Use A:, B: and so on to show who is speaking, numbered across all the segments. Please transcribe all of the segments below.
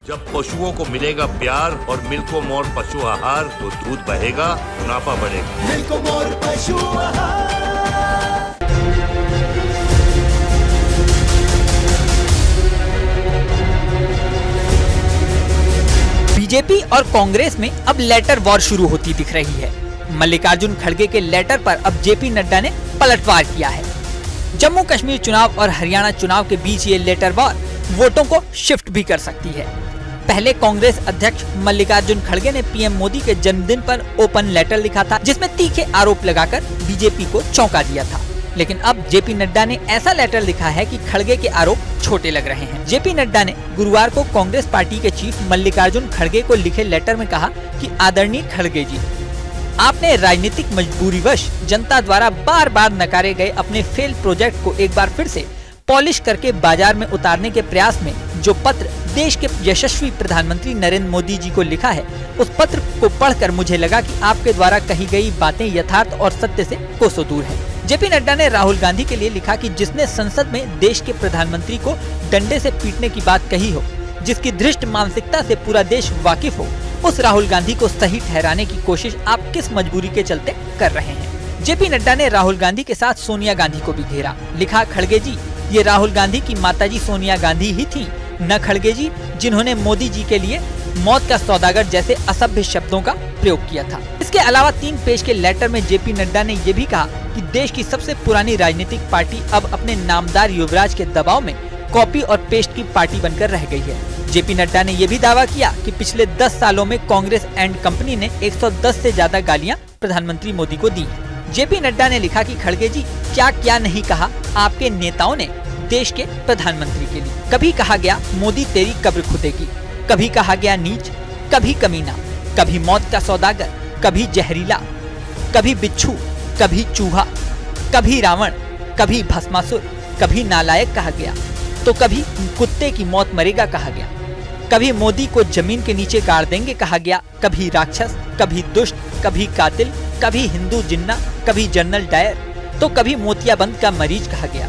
A: जब पशुओं को मिलेगा प्यार और मिल्को मोर पशु आहार तो दूध बहेगा, मुनाफा बढ़ेगा।
B: मिल्को मोर पशु आहार।
C: बीजेपी और कांग्रेस में अब लेटर वॉर शुरू होती दिख रही है। मल्लिकार्जुन खड़गे के लेटर पर अब जेपी नड्डा ने पलटवार किया है। जम्मू कश्मीर चुनाव और हरियाणा चुनाव के बीच ये लेटर वॉर वोटों को शिफ्ट भी कर सकती है। पहले कांग्रेस अध्यक्ष मल्लिकार्जुन खड़गे ने पीएम मोदी के जन्मदिन पर ओपन लेटर लिखा था, जिसमें तीखे आरोप लगाकर बीजेपी को चौंका दिया था। लेकिन अब जेपी नड्डा ने ऐसा लेटर लिखा है कि खड़गे के आरोप छोटे लग रहे हैं। जेपी नड्डा ने गुरुवार को कांग्रेस पार्टी के चीफ मल्लिकार्जुन खड़गे को लिखे लेटर में कहा कि आदरणीय खड़गे जी, आपने राजनीतिक मजबूरीवश जनता द्वारा बार बार नकारे गए अपने फेल प्रोजेक्ट को एक बार फिर से पॉलिश करके बाजार में उतारने के प्रयास में जो पत्र देश के यशस्वी प्रधानमंत्री नरेंद्र मोदी जी को लिखा है, उस पत्र को पढ़कर मुझे लगा कि आपके द्वारा कही गई बातें यथार्थ और सत्य से कोसों दूर है। जेपी नड्डा ने राहुल गांधी के लिए लिखा कि जिसने संसद में देश के प्रधानमंत्री को डंडे से पीटने की बात कही हो, जिसकी धृष्ट मानसिकता से पूरा देश वाकिफ हो, उस राहुल गांधी को सही ठहराने की कोशिश आप किस मजबूरी के चलते कर रहे हैं। जेपी नड्डा ने राहुल गांधी के साथ सोनिया गांधी को भी घेरा। लिखा, खड़गे जी, ये राहुल गांधी की माताजी सोनिया गांधी ही थी, न खड़गे जी, जिन्होंने मोदी जी के लिए मौत का सौदागर जैसे असभ्य शब्दों का प्रयोग किया था। इसके अलावा 3 पेज के लेटर में जेपी नड्डा ने ये भी कहा कि देश की सबसे पुरानी राजनीतिक पार्टी अब अपने नामदार युवराज के दबाव में कॉपी और पेस्ट की पार्टी बनकर रह गई है। जेपी नड्डा ने यह भी दावा किया कि पिछले 10 सालों में कांग्रेस एंड कंपनी ने 110 से ज्यादा गालियां प्रधानमंत्री मोदी को दी। जेपी नड्डा ने लिखा कि खड़गे जी, क्या क्या नहीं कहा आपके नेताओं ने देश के प्रधानमंत्री के लिए। कभी कहा गया मोदी तेरी कब्र खुदेगी, कभी कहा गया नीच, कभी कमीना, कभी मौत का सौदागर, कभी जहरीला, कभी बिच्छू, कभी चूहा, कभी रावण, कभी भस्मासुर, कभी नालायक कहा गया, तो कभी कुत्ते की मौत मरेगा कहा गया, कभी मोदी को जमीन के नीचे गाड़ देंगे कहा गया, कभी राक्षस, कभी दुष्ट, कभी कातिल, कभी हिंदू जिन्ना, कभी जनरल डायर, तो कभी मोतियाबंद का मरीज कहा गया,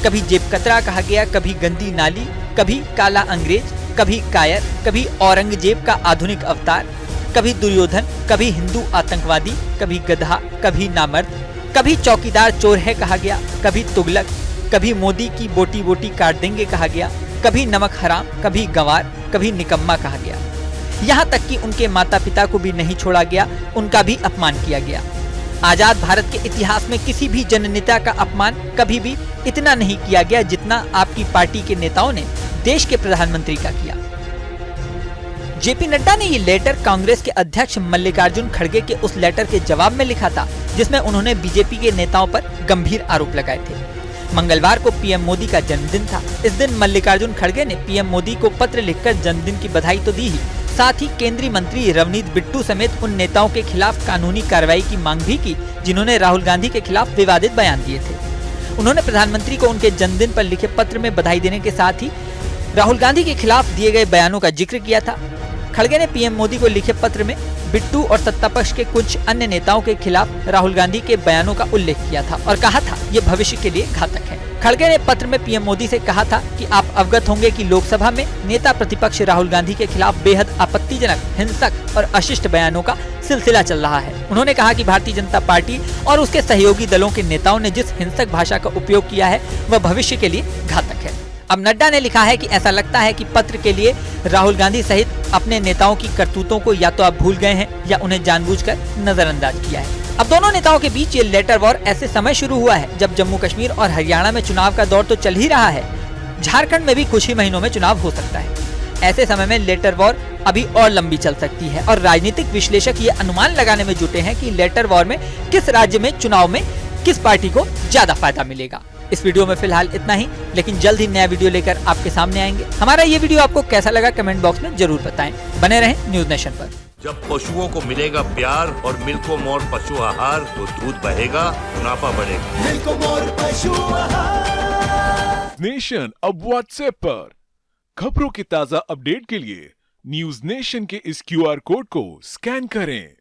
C: कभी जेब कतरा कहा गया, कभी गंदी नाली, कभी काला अंग्रेज, कभी कायर, कभी औरंगजेब का आधुनिक अवतार, कभी दुर्योधन, कभी हिंदू आतंकवादी, कभी गधा, कभी नामर्द, कभी चौकीदार चोर है कहा गया, कभी तुगलक, कभी मोदी की बोटी बोटी काट देंगे कहा गया, कभी नमक हराम, कभी गंवार, कभी निकम्मा कहा गया। यहाँ तक कि उनके माता पिता को भी नहीं छोड़ा गया, उनका भी अपमान किया गया। आजाद भारत के इतिहास में किसी भी जननेता का अपमान कभी भी इतना नहीं किया गया जितना आपकी पार्टी के नेताओं ने देश के प्रधानमंत्री का किया। जेपी नड्डा ने ये लेटर कांग्रेस के अध्यक्ष मल्लिकार्जुन खड़गे के उस लेटर के जवाब में लिखा था, जिसमें उन्होंने बीजेपी के नेताओं पर गंभीर आरोप लगाए थे। मंगलवार को पीएम मोदी का जन्मदिन था। इस दिन मल्लिकार्जुन खड़गे ने पीएम मोदी को पत्र लिखकर जन्मदिन की बधाई तो दी ही, साथ ही केंद्रीय मंत्री रवनीत बिट्टू समेत उन नेताओं के खिलाफ कानूनी कार्रवाई की मांग भी की, जिन्होंने राहुल गांधी के खिलाफ विवादित बयान दिए थे। उन्होंने प्रधानमंत्री को उनके जन्मदिन पर लिखे पत्र में बधाई देने के साथ ही राहुल गांधी के खिलाफ दिए गए बयानों का जिक्र किया था। खड़गे ने पीएम मोदी को लिखे पत्र में बिट्टू और सत्तापक्ष के कुछ अन्य नेताओं के खिलाफ राहुल गांधी के बयानों का उल्लेख किया था और कहा था ये भविष्य के लिए घातक है। खड़गे ने पत्र में पीएम मोदी से कहा था कि आप अवगत होंगे कि लोकसभा में नेता प्रतिपक्ष राहुल गांधी के खिलाफ बेहद आपत्तिजनक, हिंसक और अशिष्ट बयानों का सिलसिला चल रहा है। उन्होंने कहा कि भारतीय जनता पार्टी और उसके सहयोगी दलों के नेताओं ने जिस हिंसक भाषा का उपयोग किया है वह भविष्य के लिए घातक है। अब नड्डा ने लिखा है कि ऐसा लगता है कि पत्र के लिए राहुल गांधी सहित अपने नेताओं की करतूतों को या तो आप भूल गए हैं या उन्हें जानबूझकर नजरअंदाज किया है। अब दोनों नेताओं के बीच ये लेटर वॉर ऐसे समय शुरू हुआ है जब जम्मू कश्मीर और हरियाणा में चुनाव का दौर तो चल ही रहा है, झारखंड में भी कुछ ही महीनों में चुनाव हो सकता है। ऐसे समय में लेटर वॉर अभी और लंबी चल सकती है और राजनीतिक विश्लेषक ये अनुमान लगाने में जुटे हैं कि लेटर वॉर में किस राज्य में चुनाव में किस पार्टी को ज्यादा फायदा मिलेगा। इस वीडियो में फिलहाल इतना ही, लेकिन जल्द ही नया वीडियो लेकर आपके सामने आएंगे। हमारा ये वीडियो आपको कैसा लगा कमेंट बॉक्स में जरूर बताएं। बने रहें न्यूज नेशन पर।
A: जब पशुओं को मिलेगा प्यार और मिल्को मोर पशु आहार तो दूध बहेगा, मुनाफा बढ़ेगा।
B: मिल्को मोर पशु आहार।
D: नेशन अब व्हाट्सएप पर खबरों की ताजा अपडेट के लिए न्यूज नेशन के इस क्यूआर कोड को स्कैन करें।